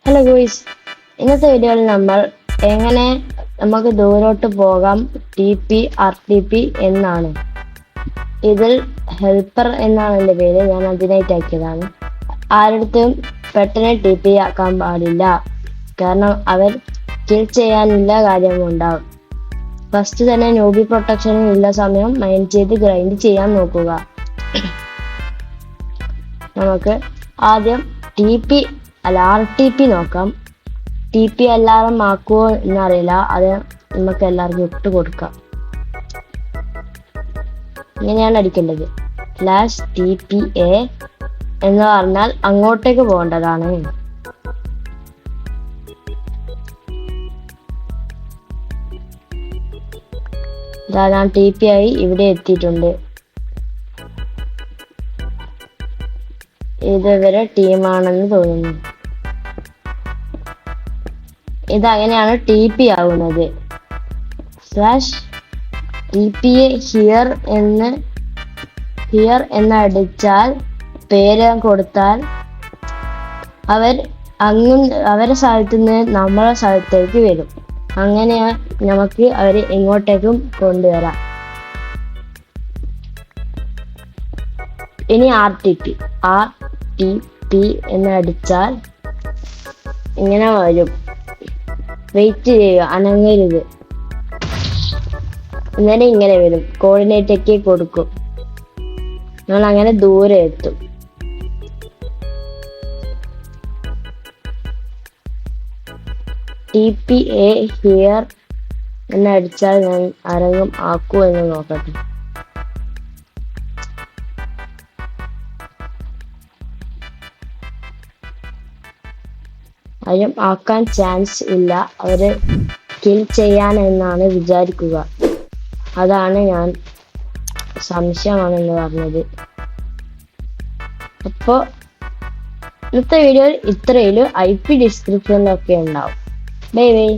Hello ഗോയ്സ്, ഇന്നത്തെ വീഡിയോയിൽ നമ്മൾ എങ്ങനെ നമുക്ക് ദൂരോട്ട് പോകാം RTP എന്നാണ്. ഇതിൽ ഹെൽപ്പർ എന്നാണ് എൻ്റെ പേര്. ഞാൻ അതിനായിട്ട് ആക്കിയതാണ്. ആരുടെയും പെട്ടെന്ന് TP ആക്കാൻ പാടില്ല, കാരണം അവർ കിൽ ചെയ്യാനുള്ള കാര്യമുണ്ടാവും. ഫസ്റ്റ് തന്നെ ന്യൂബി പ്രൊട്ടക്ഷനും ഉള്ള സമയം മൈൻഡ് ചെയ്ത് ഗ്രൈൻഡ് ചെയ്യാൻ നോക്കുക. നമുക്ക് ആദ്യം RTP നോക്കാം. TP എല്ലാവരും ആക്കുമോ എന്നറിയില്ല, അത് നമുക്ക് എല്ലാവർക്കും ഇട്ട് കൊടുക്കാം. ഇങ്ങനെയാണ് അടിക്കേണ്ടത്. /TPA എന്ന് പറഞ്ഞാൽ അങ്ങോട്ടേക്ക് പോകേണ്ടതാണ്. ഞാൻ TP ആയി ഇവിടെ എത്തിയിട്ടുണ്ട്. ഇതുവരെ ടീമാണെന്ന് തോന്നുന്നു. ഇതങ്ങനെയാണ് TP ആവുന്നത്. /TPA ഹിയർ എന്ന് അടിച്ചാൽ പേര് കൊടുത്താൽ അവരെ സ്ഥലത്ത് നിന്ന് നമ്മളെ സ്ഥലത്തേക്ക് വരും. അങ്ങനെ നമുക്ക് അവരെ എങ്ങോട്ടേക്കും കൊണ്ടുവരാം. ഇനി RTP എന്ന് അടിച്ചാൽ ഇങ്ങനെ വരും. വെയിറ്റ് ചെയ്യുക, അനങ്ങരുത്. ഇങ്ങനെ ഇങ്ങനെ വരും. കോർഡിനേറ്റ് ഒക്കെ കൊടുക്കും. നമ്മൾ അങ്ങനെ ദൂരെ എത്തും. TPA ഹിയർ എന്ന് അടിച്ചാൽ ഞാൻ ആരെങ്കിലും ആക്കൂ എന്ന് നോക്കട്ടെ. ആരും ആക്കാൻ ചാൻസ് ഇല്ല. അവര് കിൽ ചെയ്യാൻ എന്നാണ് വിചാരിക്കുക. അതാണ് ഞാൻ സംശയമാണെന്ന് പറഞ്ഞത്. അപ്പോൾ ഇന്നത്തെ വീഡിയോയിൽ ഇത്രയുള്ളൂ. IP ഡിസ്ക്രിപ്ഷനിലൊക്കെ ഉണ്ടാവും. Bye bye.